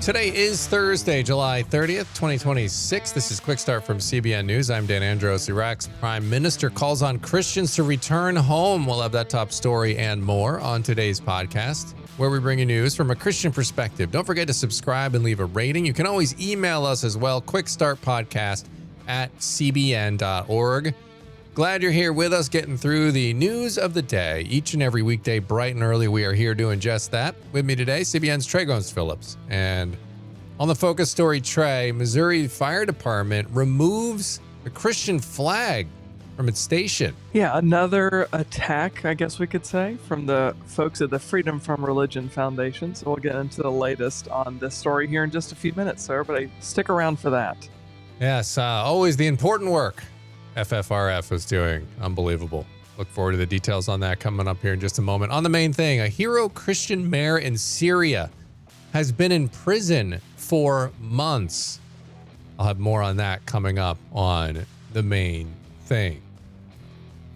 Today is Thursday, July 30th, 2026. This is Quick Start from CBN News. I'm Dan Andros. Iraq's prime minister calls on Christians to return home. We'll have that top story and more on today's podcast, where we bring you news from a Christian perspective. Don't forget to subscribe and leave a rating. You can always email us as well, quickstartpodcast@cbn.org. Glad you're here with us, getting through the news of the day. Each and every weekday, bright and early, we are here doing just that. With me today, CBN's Trey Goins-Phillips. And on the focus story, Trey, Missouri Fire Department removes the Christian flag from its station. Yeah, another attack, I guess we could say, from the folks at the Freedom from Religion Foundation. So we'll get into the latest on this story here in just a few minutes, so everybody stick around for that. Yes, always the important work FFRF is doing. Unbelievable. Look forward to the details on that coming up here in just a moment. On the main thing, a hero Christian mayor in Syria has been in prison for months. I'll have more on that coming up on the main thing.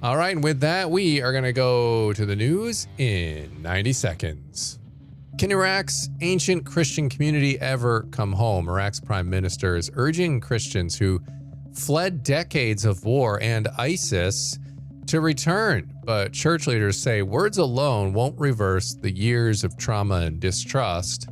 All right, and with that, we are going to go to the news in 90 seconds. Can Iraq's ancient Christian community ever come home? Iraq's prime minister is urging Christians who fled decades of war and ISIS to return, but church leaders say words alone won't reverse the years of trauma and distrust.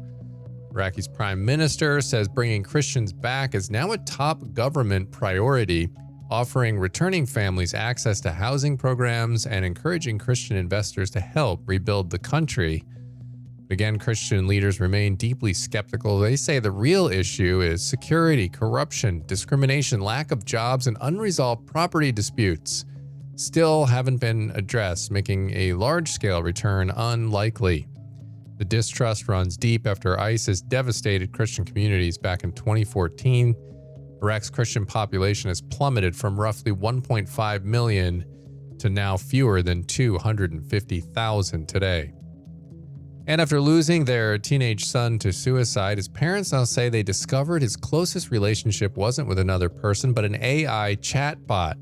Iraqi's prime minister says bringing Christians back is now a top government priority, offering returning families access to housing programs and encouraging Christian investors to help rebuild the country. Again, Christian leaders remain deeply skeptical. They say the real issue is security, corruption, discrimination, lack of jobs, and unresolved property disputes still haven't been addressed, making a large-scale return unlikely. The distrust runs deep after ISIS devastated Christian communities back in 2014. Iraq's Christian population has plummeted from roughly 1.5 million to now fewer than 250,000 today. And after losing their teenage son to suicide, his parents now say they discovered his closest relationship wasn't with another person, but an AI chatbot.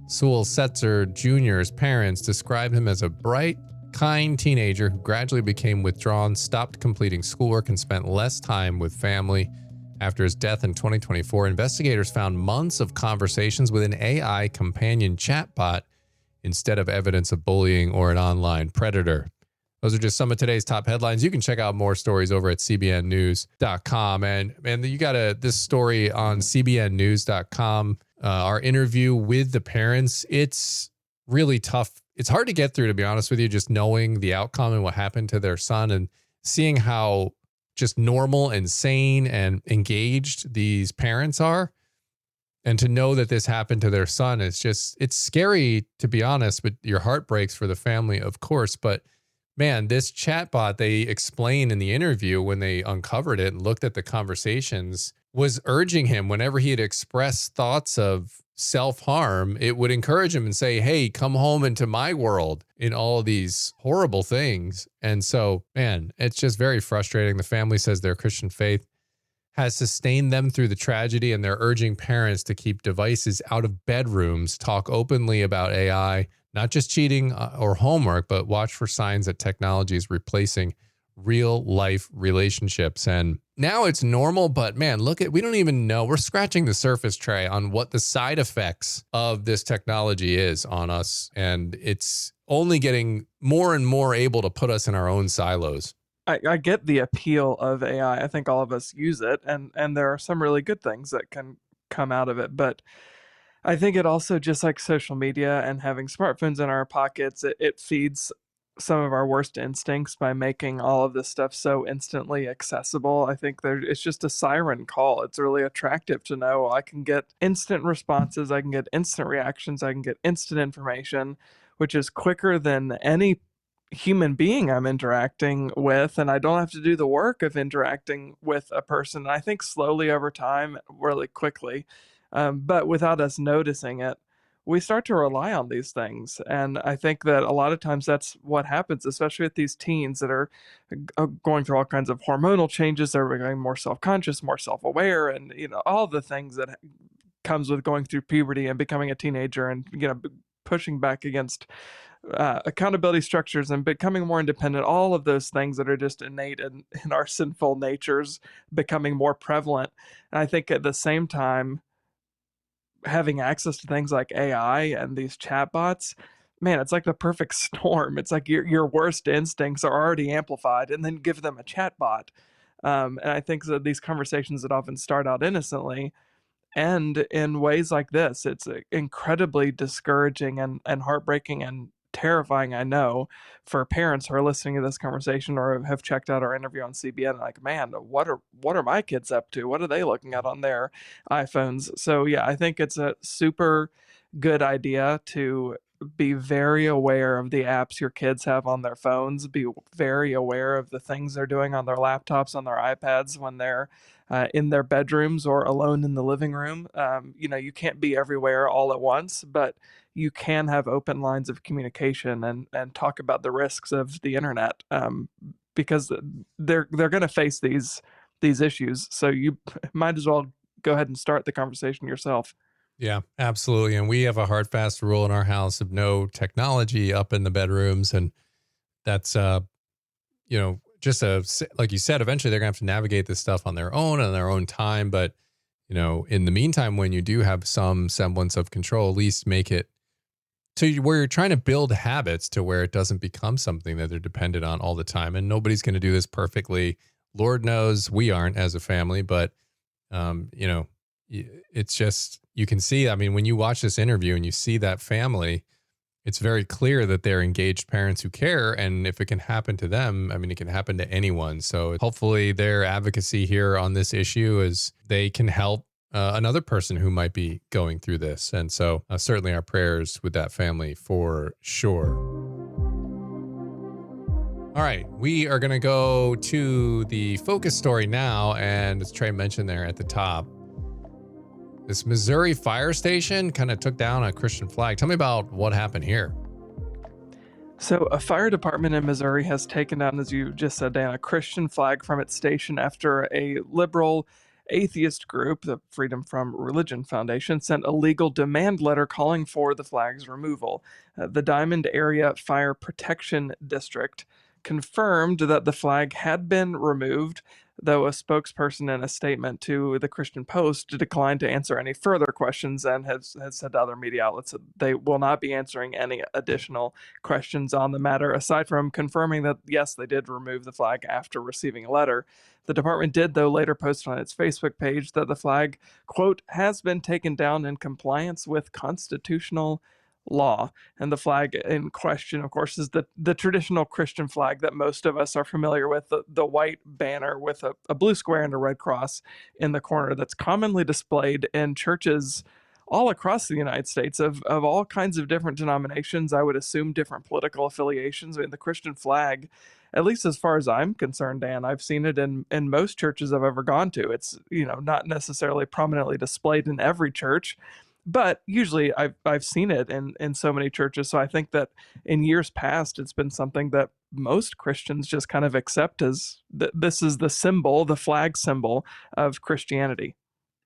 Sewell Setzer Jr.'s parents describe him as a bright, kind teenager who gradually became withdrawn, stopped completing schoolwork, and spent less time with family. After his death in 2024, investigators found months of conversations with an AI companion chatbot instead of evidence of bullying or an online predator. Those are just some of today's top headlines. You can check out more stories over at cbnnews.com. And you got this story on cbnnews.com, our interview with the parents. It's really tough. It's hard to get through, to be honest with you, just knowing the outcome and what happened to their son and seeing how just normal and sane and engaged these parents are. And to know that this happened to their son, it's scary, to be honest, but your heart breaks for the family, of course. But man, this chatbot, they explained in the interview when they uncovered it and looked at the conversations, was urging him whenever he had expressed thoughts of self-harm, it would encourage him and say, hey, come home into my world in all of these horrible things. And so, man, it's just very frustrating. The family says their Christian faith has sustained them through the tragedy, and they're urging parents to keep devices out of bedrooms, talk openly about AI, not just cheating or homework, but watch for signs that technology is replacing real life relationships. And now it's normal, but man, we don't even know. We're scratching the surface, Trey, on what the side effects of this technology is on us. And it's only getting more and more able to put us in our own silos. I get the appeal of AI. I think all of us use it, and there are some really good things that can come out of it. But I think it also, just like social media and having smartphones in our pockets, it feeds some of our worst instincts by making all of this stuff so instantly accessible. I think it's just a siren call. It's really attractive to know I can get instant responses, I can get instant reactions, I can get instant information, which is quicker than any human being I'm interacting with, and I don't have to do the work of interacting with a person. I think slowly over time, really quickly, but without us noticing it, we start to rely on these things. And I think that a lot of times that's what happens, especially with these teens that are going through all kinds of hormonal changes. They're becoming more self-conscious, more self-aware, and all the things that comes with going through puberty and becoming a teenager, and pushing back against accountability structures and becoming more independent, all of those things that are just innate in our sinful natures becoming more prevalent. And I think at the same time, having access to things like AI and these chatbots, man, it's like the perfect storm. It's like your worst instincts are already amplified, and then give them a chatbot. And I think that these conversations that often start out innocently end in ways like this. It's incredibly discouraging and heartbreaking and terrifying, I know, for parents who are listening to this conversation or have checked out our interview on CBN. Like, man, what are my kids up to? What are they looking at on their iPhones? So yeah, I think it's a super good idea to be very aware of the apps your kids have on their phones, be very aware of the things they're doing on their laptops, on their iPads when they're in their bedrooms or alone in the living room. You can't be everywhere all at once, but you can have open lines of communication and talk about the risks of the internet, because they're going to face these issues. So you might as well go ahead and start the conversation yourself. Yeah, absolutely. And we have a hard, fast rule in our house of no technology up in the bedrooms. And that's, just like you said, eventually they're gonna have to navigate this stuff on their own time. But, in the meantime, when you do have some semblance of control, at least make it to where you're trying to build habits to where it doesn't become something that they're dependent on all the time. And nobody's going to do this perfectly. Lord knows we aren't as a family, but, it's just, you can see, I mean, when you watch this interview and you see that family, it's very clear that they're engaged parents who care. And if it can happen to them, I mean, it can happen to anyone. So hopefully their advocacy here on this issue is they can help another person who might be going through this. And so certainly our prayers with that family for sure. All right, we are going to go to the focus story now. And as Trey mentioned there at the top, this Missouri fire station kind of took down a Christian flag. Tell me about what happened here. So, a fire department in Missouri has taken down, as you just said, Dan, a Christian flag from its station after a liberal atheist group, the Freedom from Religion Foundation, sent a legal demand letter calling for the flag's removal. The Diamond Area Fire Protection District confirmed that the flag had been removed, though a spokesperson in a statement to the Christian Post declined to answer any further questions and has said to other media outlets that they will not be answering any additional questions on the matter, aside from confirming that, yes, they did remove the flag after receiving a letter. The department did, though, later post on its Facebook page that the flag, quote, has been taken down in compliance with constitutional law. And the flag in question, of course, is the traditional Christian flag that most of us are familiar with, the white banner with a blue square and a red cross in the corner that's commonly displayed in churches all across the United States of all kinds of different denominations. I would assume different political affiliations. I mean, the Christian flag, at least as far as I'm concerned, Dan, I've seen it in most churches I've ever gone to. It's, not necessarily prominently displayed in every church, but usually I've seen it in so many churches. So I think that in years past, it's been something that most Christians just kind of accept as this is the symbol, the flag symbol of Christianity.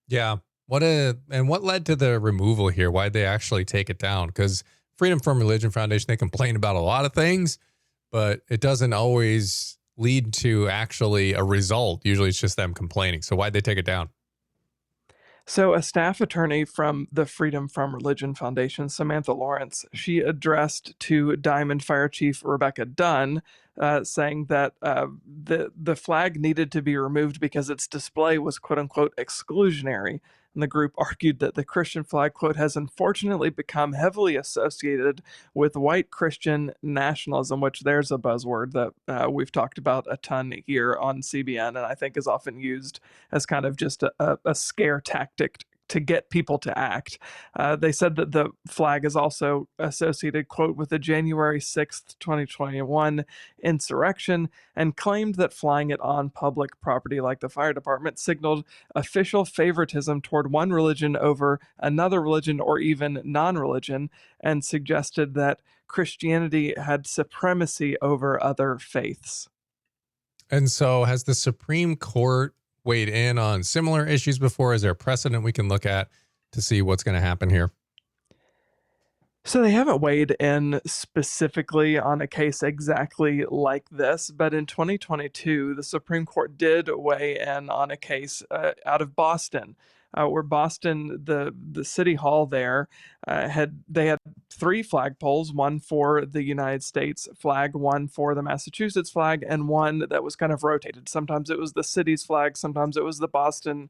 Yeah. What led to the removal here? Why'd they actually take it down? Because Freedom from Religion Foundation, they complain about a lot of things, but it doesn't always lead to actually a result. Usually it's just them complaining. So why'd they take it down? So, a staff attorney from the Freedom from Religion Foundation, Samantha Lawrence, she addressed to Diamond Fire Chief Rebecca Dunn, saying that the flag needed to be removed because its display was "quote unquote" exclusionary. And the group argued that the Christian flag, quote, has unfortunately become heavily associated with white Christian nationalism, which there's a buzzword that we've talked about a ton here on CBN, and I think is often used as kind of just a scare tactic to get people to act. They said that the flag is also associated, quote, with the January 6th, 2021 insurrection, and claimed that flying it on public property like the fire department signaled official favoritism toward one religion over another religion or even non-religion, and suggested that Christianity had supremacy over other faiths. And so has the Supreme Court weighed in on similar issues before? Is there a precedent we can look at to see what's going to happen here? So they haven't weighed in specifically on a case exactly like this, but in 2022, the Supreme Court did weigh in on a case out of Boston, where Boston, the city hall there, had three flagpoles: one for the United States flag, one for the Massachusetts flag, and one that was kind of rotated. Sometimes it was the city's flag, sometimes it was the Boston,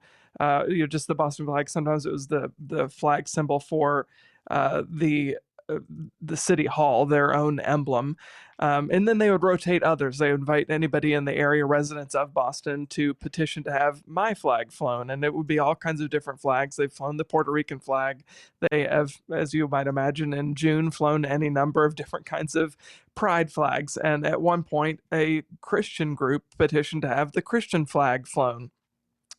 just the Boston flag. Sometimes it was the flag symbol for uh, the uh, the city hall, their own emblem. And then they would rotate others. They would invite anybody in the area, residents of Boston, to petition to have my flag flown. And it would be all kinds of different flags. They've flown the Puerto Rican flag. They have, as you might imagine, in June, flown any number of different kinds of pride flags. And at one point, a Christian group petitioned to have the Christian flag flown.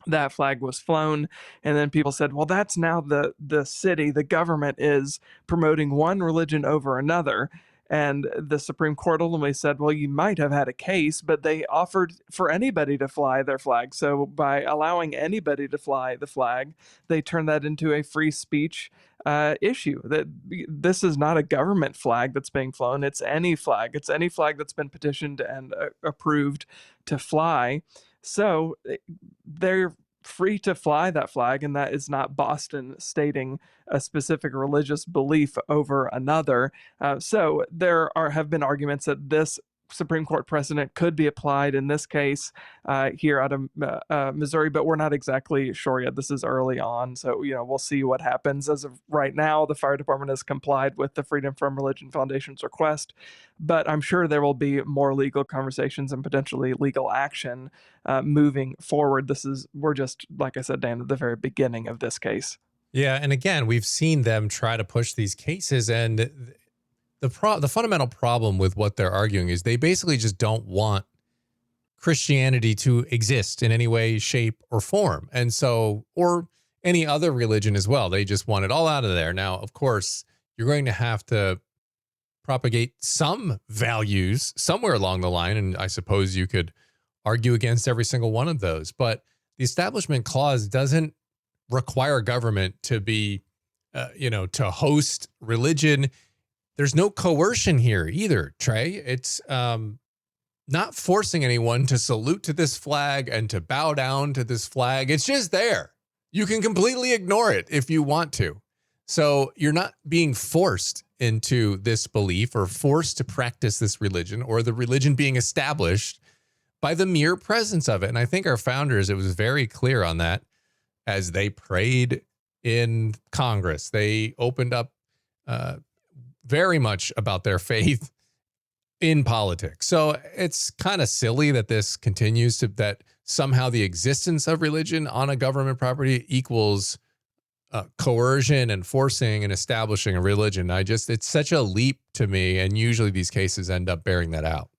That flag was flown, and then people said, well, that's now the city, the government is promoting one religion over another. And the Supreme Court ultimately said, well, you might have had a case, but they offered for anybody to fly their flag. So by allowing anybody to fly the flag, they turned that into a free speech issue. That this is not a government flag that's being flown. It's any flag. It's any flag that's been petitioned and approved to fly. So they're free to fly that flag, and that is not Boston stating a specific religious belief over another. So there have been arguments that this Supreme Court precedent could be applied in this case here out of Missouri, but we're not exactly sure yet. This is early on, so we'll see what happens. As of right now, the fire department has complied with the Freedom from Religion Foundation's request, but I'm sure there will be more legal conversations and potentially legal action moving forward. We're just, like I said, Dan, at the very beginning of this case. Yeah, and again, we've seen them try to push these cases, and the fundamental problem with what they're arguing is they basically just don't want Christianity to exist in any way, shape, or form. And so, or any other religion as well. They just want it all out of there. Now, of course, you're going to have to propagate some values somewhere along the line. And I suppose you could argue against every single one of those. But the Establishment Clause doesn't require government to be, to host religion. There's no coercion here either, Trey. It's not forcing anyone to salute to this flag and to bow down to this flag. It's just there. You can completely ignore it if you want to. So you're not being forced into this belief or forced to practice this religion or the religion being established by the mere presence of it. And I think our founders, it was very clear on that as they prayed in Congress. They opened up very much about their faith in politics. So it's kind of silly that this continues that somehow the existence of religion on a government property equals coercion and forcing and establishing a religion. It's such a leap to me. And usually these cases end up bearing that out.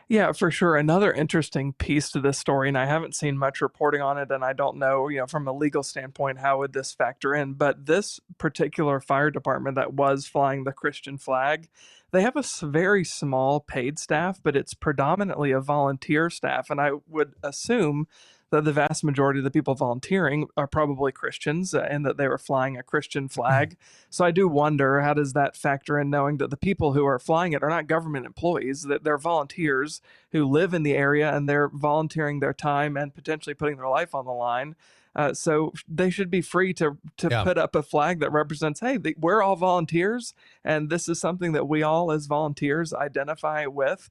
Yeah, for sure. Another interesting piece to this story, and I haven't seen much reporting on it, and I don't know, from a legal standpoint, how would this factor in? But this particular fire department that was flying the Christian flag, they have a very small paid staff, but it's predominantly a volunteer staff, and I would assume that the vast majority of the people volunteering are probably Christians and that they were flying a Christian flag. So I do wonder, how does that factor in, knowing that the people who are flying it are not government employees, that they're volunteers who live in the area and they're volunteering their time and potentially putting their life on the line. So they should be free to put up a flag that represents, hey, we're all volunteers, and this is something that we all as volunteers identify with.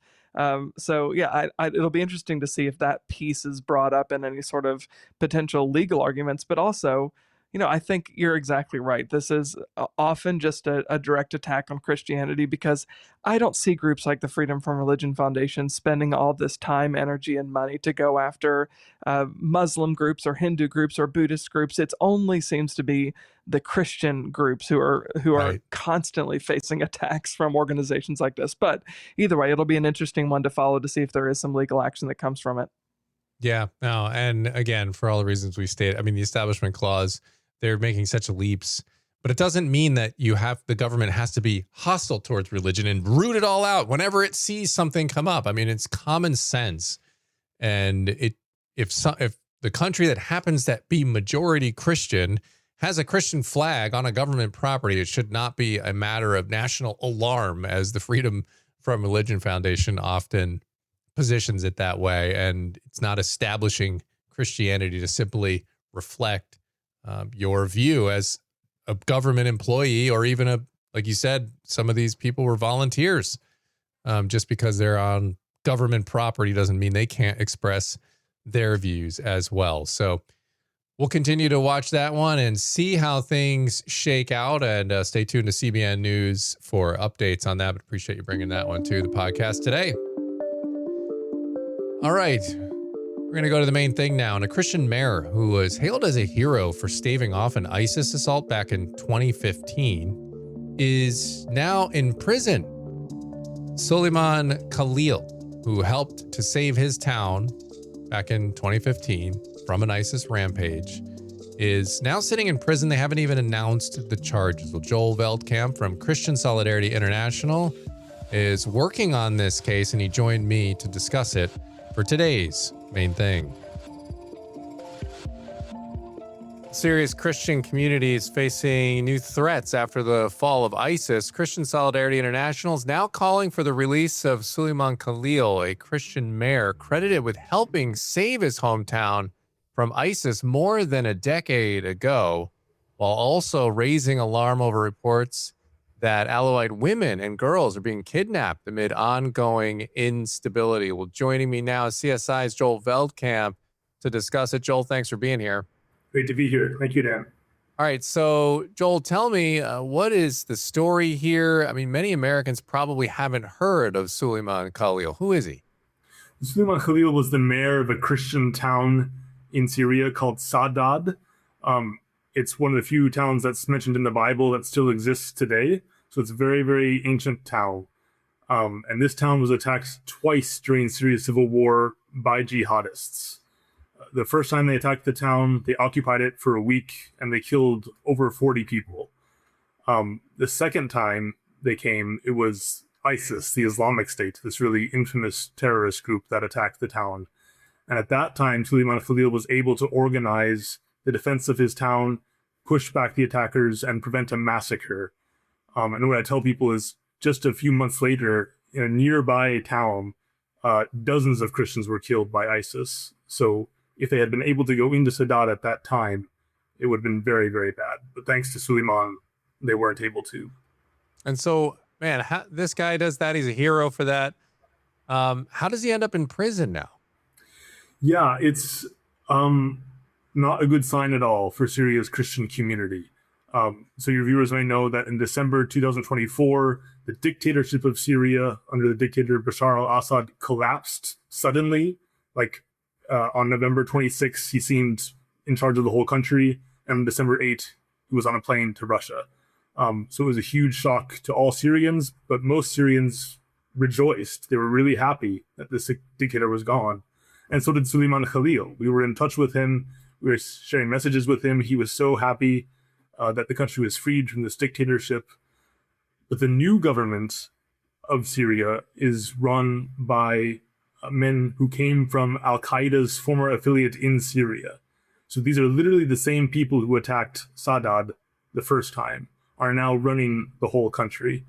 So yeah, it'll be interesting to see if that piece is brought up in any sort of potential legal arguments, but also, I think you're exactly right. This is often just a direct attack on Christianity, because I don't see groups like the Freedom from Religion Foundation spending all this time, energy, and money to go after Muslim groups or Hindu groups or Buddhist groups. It only seems to be the Christian groups who are Right. constantly facing attacks from organizations like this. But either way, it'll be an interesting one to follow to see if there is some legal action that comes from it. Yeah. No. And again, for all the reasons we stated, I mean, the Establishment Clause, they're making such leaps, but it doesn't mean that the government has to be hostile towards religion and root it all out whenever it sees something come up. I mean, it's common sense. And if the country that happens to be majority Christian has a Christian flag on a government property, it should not be a matter of national alarm, as the Freedom from Religion Foundation often positions it that way. And it's not establishing Christianity to simply reflect your view as a government employee, or even like you said, some of these people were volunteers. Just because they're on government property doesn't mean they can't express their views as well. So we'll continue to watch that one and see how things shake out, and stay tuned to CBN News for updates on that. But appreciate you bringing that one to the podcast today. All right, we're going to go to the main thing now. And a Christian mayor who was hailed as a hero for staving off an ISIS assault back in 2015 is now in prison. Suleiman Khalil, who helped to save his town back in 2015 from an ISIS rampage, is now sitting in prison. They haven't even announced the charges. Well, Joel Veldkamp from Christian Solidarity International is working on this case, and he joined me to discuss it for today's main thing. Syria's Christian community is facing new threats after the fall of ISIS. Christian Solidarity International is now calling for the release of Suleiman Khalil, a Christian mayor credited with helping save his hometown from ISIS more than a decade ago, while also raising alarm over reports that Alawite women and girls are being kidnapped amid ongoing instability. Well, joining me now is CSI's Joel Veldkamp to discuss it. Joel, thanks for being here. Great to be here. Thank you, Dan. All right. So, Joel, tell me, what is the story here? I mean, many Americans probably haven't heard of Suleiman Khalil. Who is he? Suleiman Khalil was the mayor of a Christian town in Syria called Saadad. It's one of the few towns that's mentioned in the Bible that still exists today. So it's a very, very ancient town. And this town was attacked twice during Syria's civil war by jihadists. The first time they attacked the town, they occupied it for a week and they killed over 40 people. The second time they came, it was ISIS, the Islamic State, this really infamous terrorist group that attacked the town. And at that time, Suleiman Khalil was able to organize the defense of his town, push back the attackers, and prevent a massacre. And what I tell people is just a few months later, in a nearby town, dozens of Christians were killed by ISIS. So if they had been able to go into Saadad at that time, it would have been very, very bad. But thanks to Suleiman, they weren't able to. And so, man, this guy does that. He's a hero for that. How does he end up in prison now? Yeah, it's not a good sign at all for Syria's Christian community. So your viewers may know that in December 2024, the dictatorship of Syria under the dictator Bashar al-Assad collapsed suddenly. On November 26th, he seemed in charge of the whole country, and on December 8th, he was on a plane to Russia. So it was a huge shock to all Syrians, but most Syrians rejoiced. They were really happy that this dictator was gone. And so did Suleiman Khalil. We were in touch with him. We were sharing messages with him. He was so happy that the country was freed from this dictatorship. But the new government of Syria is run by men who came from Al-Qaeda's former affiliate in Syria. So these are literally the same people who attacked Saadad the first time, are now running the whole country.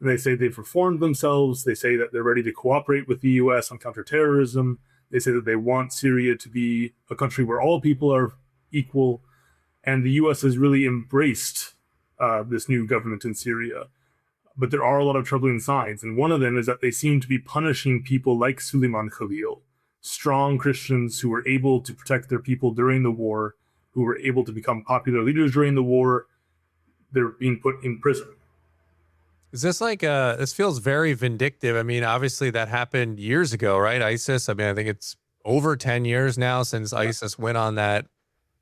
And they say they've reformed themselves. They say that they're ready to cooperate with the US on counterterrorism. They say that they want Syria to be a country where all people are equal. And the US has really embraced this new government in Syria. But there are a lot of troubling signs. And one of them is that they seem to be punishing people like Suleiman Khalil, strong Christians who were able to protect their people during the war, who were able to become popular leaders during the war. They're being put in prison. Is this this feels very vindictive. I mean, obviously that happened years ago, right? ISIS. I mean, I think it's over 10 years now since ISIS went on that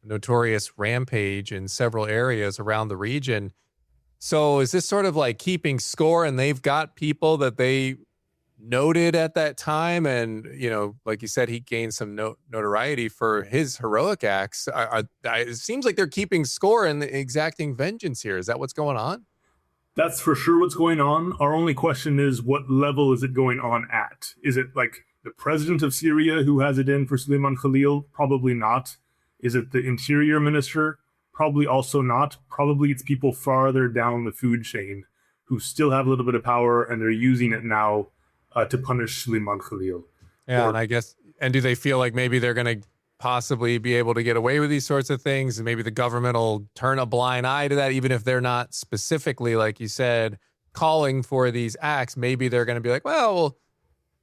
notorious rampage in several areas around the region. So is this sort of like keeping score, and they've got people that they noted at that time? And, like you said, he gained some notoriety for his heroic acts. It seems like they're keeping score and exacting vengeance here. Is that what's going on? That's for sure what's going on. Our only question is, what level is it going on at? Is it like the president of Syria who has it in for Suleiman Khalil? Probably not. Is it the interior minister? Probably also not. Probably it's people farther down the food chain who still have a little bit of power, and they're using it now to punish Suleiman Khalil. Yeah, and I guess, and do they feel like maybe they're going to possibly be able to get away with these sorts of things, and maybe the government will turn a blind eye to that, even if they're not specifically, like you said, calling for these acts? Maybe they're going to be like, well,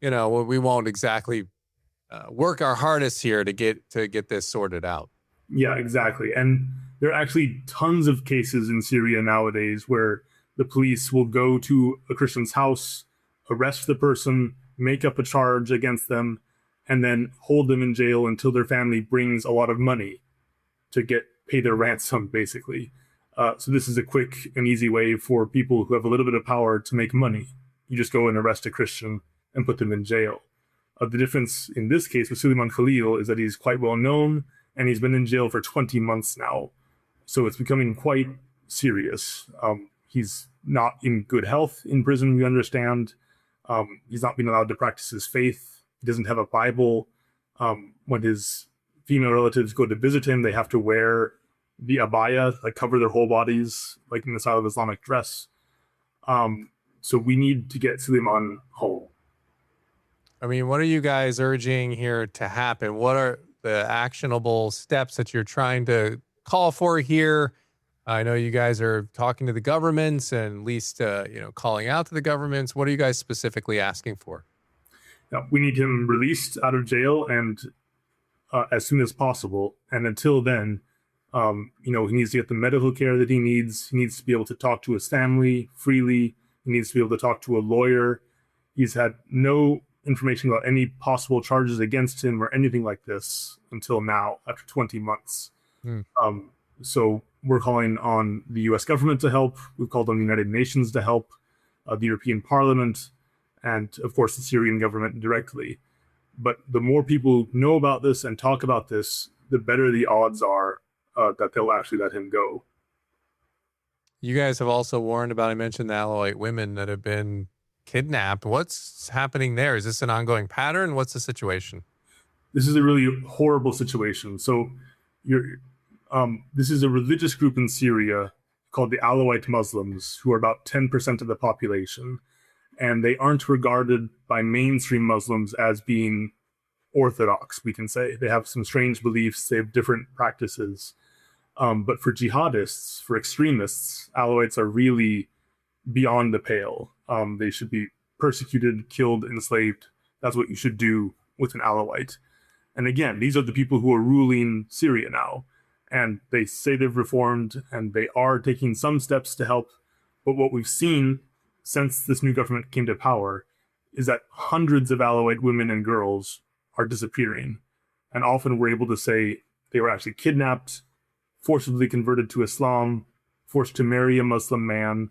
we won't exactly work our hardest here to get this sorted out. Yeah, exactly. And there are actually tons of cases in Syria nowadays where the police will go to a Christian's house, arrest the person, make up a charge against them, and then hold them in jail until their family brings a lot of money to pay their ransom, basically. So this is a quick and easy way for people who have a little bit of power to make money. You just go and arrest a Christian and put them in jail. The difference in this case with Suleiman Khalil is that he's quite well known, and he's been in jail for 20 months now. So it's becoming quite serious. He's not in good health in prison, we understand. He's not being allowed to practice his faith. He doesn't have a Bible. When his female relatives go to visit him, they have to wear the abaya, like cover their whole bodies, like in the style of Islamic dress. So we need to get Suleiman home. I mean, what are you guys urging here to happen? What are the actionable steps that you're trying to call for here? I know you guys are talking to the governments and at least, calling out to the governments. What are you guys specifically asking for? Now, we need him released out of jail and as soon as possible. And until then, he needs to get the medical care that he needs. He needs to be able to talk to his family freely. He needs to be able to talk to a lawyer. He's had no information about any possible charges against him or anything like this until now, after 20 months. So we're calling on the U.S. government to help. We've called on the United Nations to help, the European Parliament, and of course the Syrian government directly. But the more people know about this and talk about this, the better the odds are that they'll actually let him go. You guys have also warned about, I mentioned the Alawite women that have been kidnapped. What's happening there? Is this an ongoing pattern? What's the situation? This is a really horrible situation. So this is a religious group in Syria called the Alawite Muslims, who are about 10% of the population. And they aren't regarded by mainstream Muslims as being orthodox, we can say. They have some strange beliefs. They have different practices. But for jihadists, for extremists, Alawites are really beyond the pale. They should be persecuted, killed, enslaved. That's what you should do with an Alawite. And again, these are the people who are ruling Syria now. And they say they've reformed, and they are taking some steps to help. But what we've seen since this new government came to power is that hundreds of Alawite women and girls are disappearing. And often we're able to say they were actually kidnapped, forcibly converted to Islam, forced to marry a Muslim man.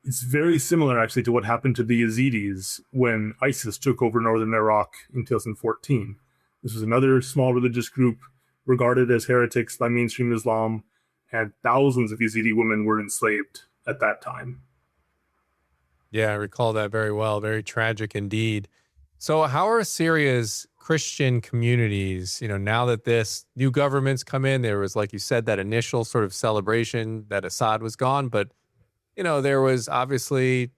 It's very similar, actually, to what happened to the Yazidis when ISIS took over northern Iraq in 2014. This was another small religious group regarded as heretics by mainstream Islam, and thousands of Yazidi women were enslaved at that time. Yeah, I recall that very well. Very tragic indeed. So how are Syria's Christian communities, now that this new government's come in? There was, like you said, that initial sort of celebration that Assad was gone, but there was obviously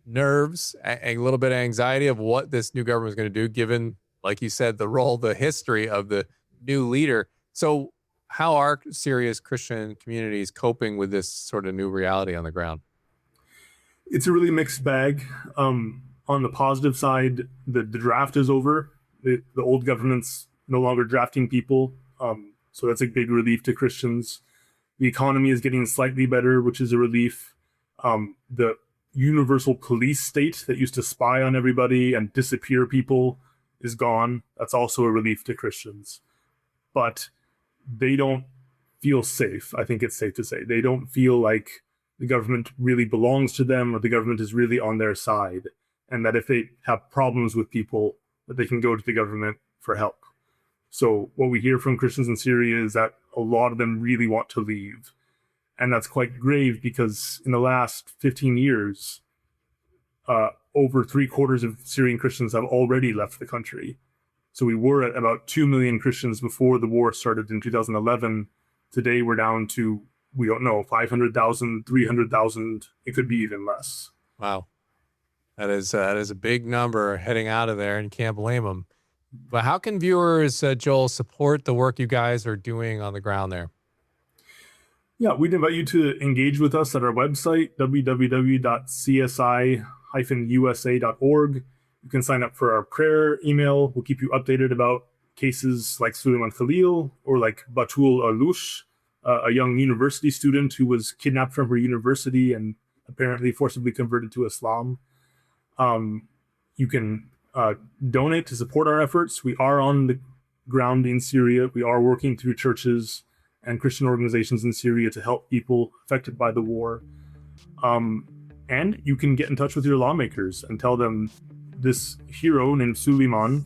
nerves, a little bit of anxiety of what this new government was going to do, given, like you said, the history of the new leader. So how are Syria's Christian communities coping with this sort of new reality on the ground? It's a really mixed bag. On the positive side, the draft is over. The old government's no longer drafting people. So that's a big relief to Christians. The economy is getting slightly better, which is a relief. The universal police state that used to spy on everybody and disappear people is gone. That's also a relief to Christians. But they don't feel safe. I think it's safe to say. They don't feel like the government really belongs to them or the government is really on their side. And that if they have problems with people, that they can go to the government for help. So what we hear from Christians in Syria is that a lot of them really want to leave. And that's quite grave because in the last 15 years, over 3/4 of Syrian Christians have already left the country. So we were at about 2 million Christians before the war started in 2011. Today we're down to, we don't know, 500,000, 300,000. It could be even less. Wow. That is a big number heading out of there, and you can't blame them. But how can viewers, Joel, support the work you guys are doing on the ground there? Yeah, we'd invite you to engage with us at our website, www.csi-usa.org. You can sign up for our prayer email. We'll keep you updated about cases like Suleiman Khalil or like Batul Alush, a young university student who was kidnapped from her university and apparently forcibly converted to Islam. You can donate to support our efforts. We are on the ground in Syria. We are working through churches and Christian organizations in Syria to help people affected by the war. And you can get in touch with your lawmakers and tell them this hero named Suleiman,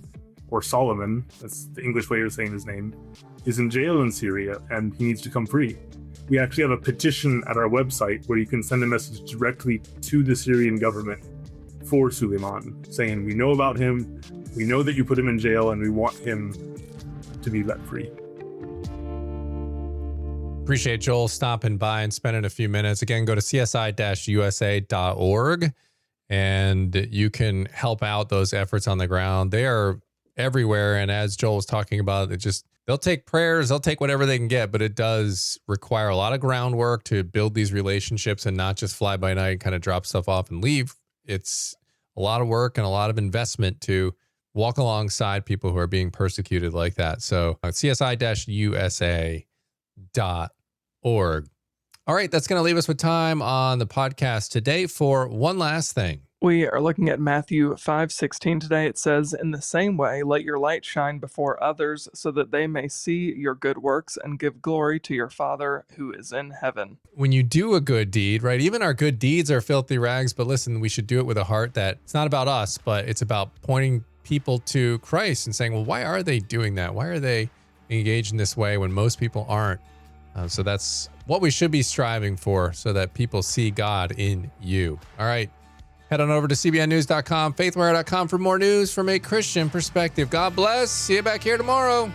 or Solomon, that's the English way of saying his name, is in jail in Syria and he needs to come free. We actually have a petition at our website where you can send a message directly to the Syrian government for Suleiman, saying, we know about him, we know that you put him in jail, and we want him to be let free. Appreciate Joel stopping by and spending a few minutes. Again, go to csi-usa.org and you can help out those efforts on the ground. They are everywhere. And as Joel was talking about, they'll take prayers, they'll take whatever they can get, but it does require a lot of groundwork to build these relationships and not just fly by night, kind of drop stuff off and leave. It's a lot of work and a lot of investment to walk alongside people who are being persecuted like that. So csi-usa.org. All right, that's going to leave us with time on the podcast today for one last thing. We are looking at Matthew 5:16 today. It says, "In the same way, let your light shine before others so that they may see your good works and give glory to your Father who is in heaven." When you do a good deed, right? Even our good deeds are filthy rags, but listen, we should do it with a heart that it's not about us, but it's about pointing people to Christ and saying, well, why are they doing that? Why are they engaged in this way when most people aren't? So that's what we should be striving for, so that people see God in you. All right. Head on over to cbnnews.com, faithwire.com for more news from a Christian perspective. God bless. See you back here tomorrow.